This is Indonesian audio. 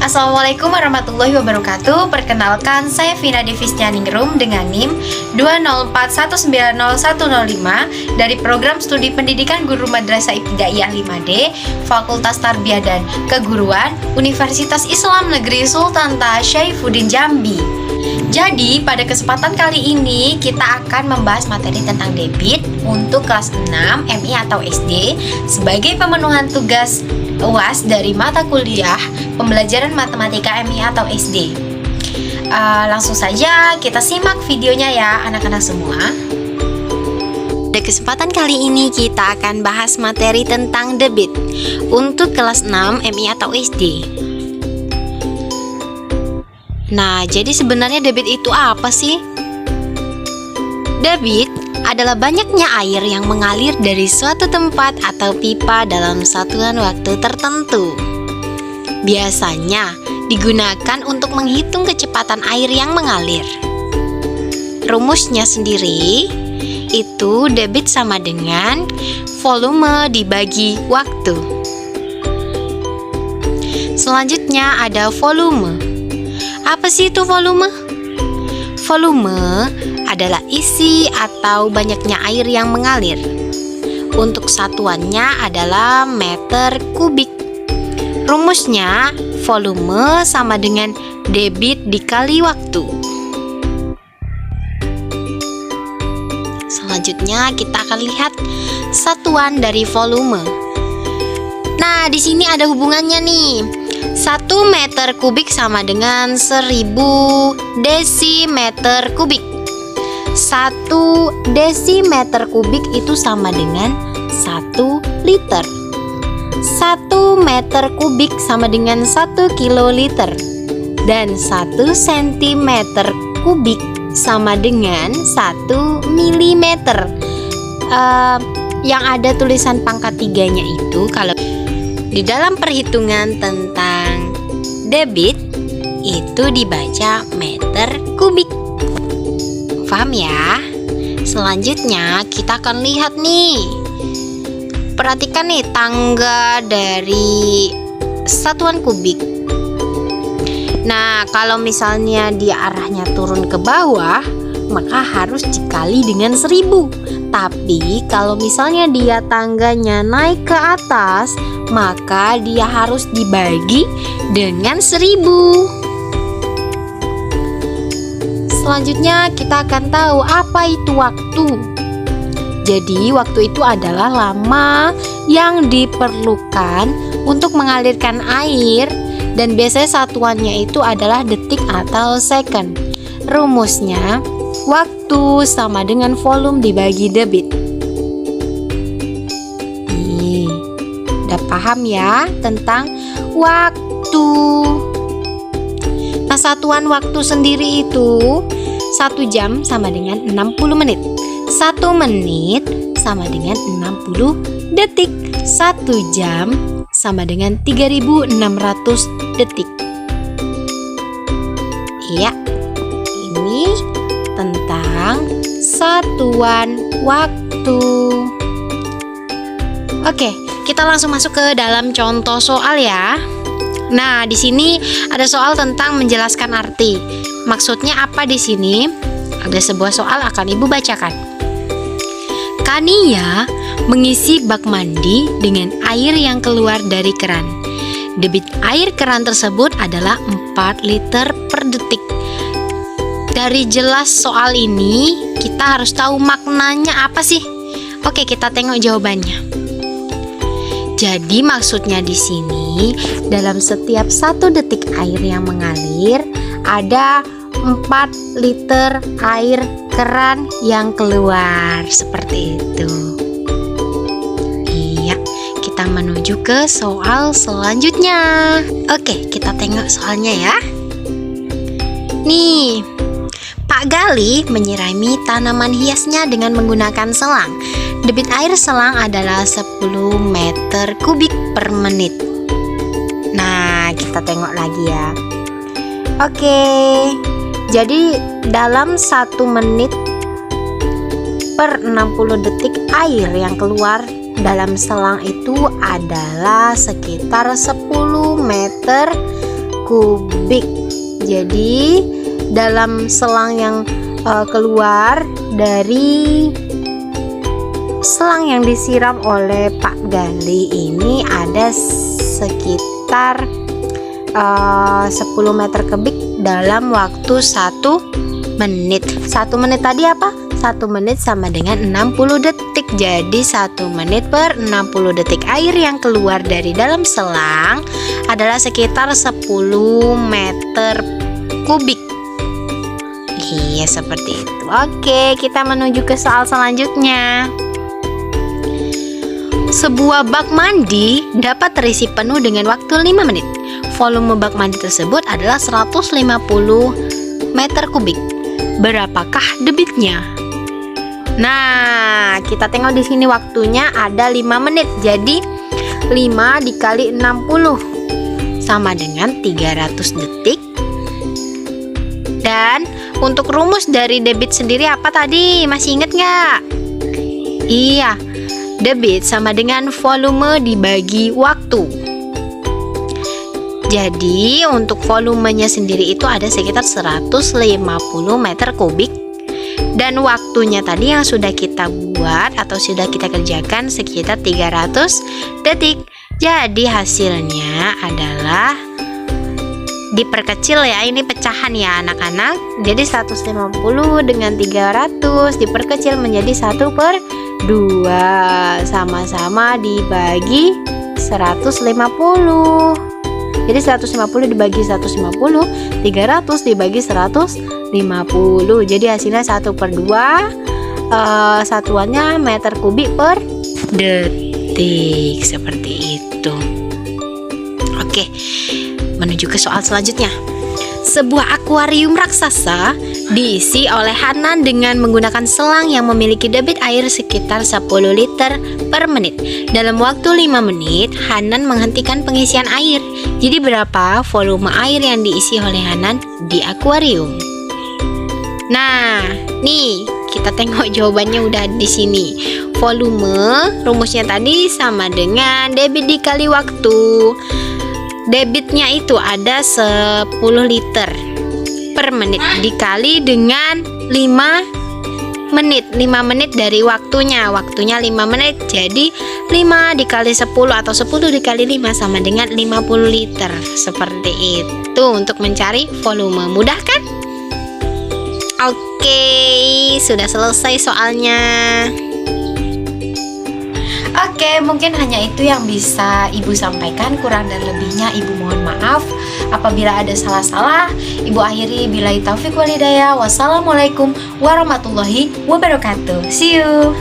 Assalamualaikum warahmatullahi wabarakatuh. Perkenalkan, saya Vina Devisnyaningrum dengan NIM 204190105 dari Program Studi Pendidikan Guru Madrasah Ibtidaiyah 5D, Fakultas Tarbiyah dan Keguruan, Universitas Islam Negeri Sultan Tasyaifuddin Jambi. Jadi, pada kesempatan kali ini kita akan membahas materi tentang debit untuk kelas 6 MI atau SD sebagai pemenuhan tugas UAS dari mata kuliah pembelajaran matematika MI atau SD. Langsung saja kita simak videonya ya anak-anak semua. Pada kesempatan kali ini kita akan bahas materi tentang debit untuk kelas 6 MI atau SD. Nah, jadi sebenarnya debit itu apa sih? Debit adalah banyaknya air yang mengalir dari suatu tempat atau pipa dalam satuan waktu tertentu. Biasanya digunakan untuk menghitung kecepatan air yang mengalir. Rumusnya sendiri itu debit sama dengan volume dibagi waktu. Selanjutnya ada volume. Apa sih itu volume? Volume adalah isi atau banyaknya air yang mengalir. Untuk satuannya adalah meter kubik. Rumusnya volume sama dengan debit dikali waktu. Selanjutnya kita akan lihat satuan dari volume. Nah, di sini ada hubungannya nih. 1 meter kubik sama dengan 1000 desimeter kubik. 1 desimeter kubik itu sama dengan 1 liter. 1 meter kubik sama dengan 1 kiloliter. Dan 1 sentimeter kubik sama dengan 1 milimeter. Yang ada tulisan pangkat 3-nya itu kalau di dalam perhitungan tentang debit itu dibaca meter kubik. Paham ya? Selanjutnya kita akan lihat nih. Perhatikan nih tangga dari satuan kubik. Nah, kalau misalnya dia arahnya turun ke bawah, maka harus dikali dengan 1000. Tapi kalau misalnya dia tangganya naik ke atas, maka dia harus dibagi dengan 1000. Selanjutnya kita akan tahu apa itu waktu. Jadi waktu itu adalah lama yang diperlukan untuk mengalirkan air, dan biasanya satuannya itu adalah detik atau second. Rumusnya waktu sama dengan volume dibagi debit. Nih, udah paham ya tentang waktu. Nah, satuan waktu sendiri itu 1 jam sama dengan 60 menit. 1 menit sama dengan 60 detik. 1 jam sama dengan 3600 detik. Iya, ini tentang satuan waktu. Oke, kita langsung masuk ke dalam contoh soal ya. Nah, di sini ada soal tentang menjelaskan arti. Maksudnya apa di sini? Ada sebuah soal akan Ibu bacakan. Kania mengisi bak mandi dengan air yang keluar dari keran. Debit air keran tersebut adalah 4 liter per detik. Dari jelas soal ini, kita harus tahu maknanya apa sih? Oke, kita tengok jawabannya. Jadi maksudnya di sini, dalam setiap 1 detik air yang mengalir, ada 4 liter air keran yang keluar. Seperti itu. Iya, kita menuju ke soal selanjutnya. Oke, kita tengok soalnya ya. Nih, Pak Gali menyirami tanaman hiasnya dengan menggunakan selang. Debit air selang adalah 10 meter kubik per menit. Nah, kita tengok lagi ya. Oke, jadi dalam 1 menit per 60 detik air yang keluar dalam selang itu adalah sekitar 10 meter kubik. Jadi dalam selang yang keluar dari selang yang disiram oleh Pak Gali ini ada sekitar 10 meter kubik dalam waktu 1 menit. 1 menit tadi apa? 1 menit sama dengan 60 detik. Jadi 1 menit per 60 detik. Air yang keluar dari dalam selang adalah sekitar 10 meter kubik. Iya, seperti itu. Oke, kita menuju ke soal selanjutnya. Sebuah bak mandi dapat terisi penuh dengan waktu 5 menit. Volume bak mandi tersebut adalah 150 meter kubik. Berapakah debitnya? Nah, kita tengok di sini waktunya ada 5 menit. Jadi 5 dikali 60 sama dengan 300 detik. Dan untuk rumus dari debit sendiri apa tadi? Masih ingat nggak? Iya, debit sama dengan volume dibagi waktu. Jadi untuk volumenya sendiri itu ada sekitar 150 meter kubik. Dan waktunya tadi yang sudah kita buat atau sudah kita kerjakan sekitar 300 detik. Jadi hasilnya adalah diperkecil ya, ini pecahan ya anak-anak. Jadi 150 dengan 300 diperkecil menjadi 1/2, sama-sama dibagi 150. Jadi 150 dibagi 150, 300 dibagi 150. Jadi hasilnya 1/2, satuannya meter kubik per detik. Seperti itu. Oke, menuju ke soal selanjutnya. Sebuah akuarium raksasa diisi oleh Hanan dengan menggunakan selang yang memiliki debit air sekitar 10 liter per menit. Dalam waktu 5 menit, Hanan menghentikan pengisian air. Jadi berapa volume air yang diisi oleh Hanan di akuarium? Nah, nih kita tengok jawabannya udah di sini. Volume rumusnya tadi sama dengan debit dikali waktu. Debitnya itu ada 10 liter per menit dikali dengan 5 menit. 5 menit dari waktunya. Waktunya 5 menit. Jadi 5 dikali 10 atau 10 dikali 5 sama dengan 50 liter. Seperti itu untuk mencari volume. Mudah kan? Oke, sudah selesai soalnya. Oke, mungkin hanya itu yang bisa Ibu sampaikan. Kurang dan lebihnya Ibu mohon maaf. Apabila ada salah-salah, Ibu akhiri billahi taufiq wal hidayah. Wassalamualaikum warahmatullahi wabarakatuh. See you.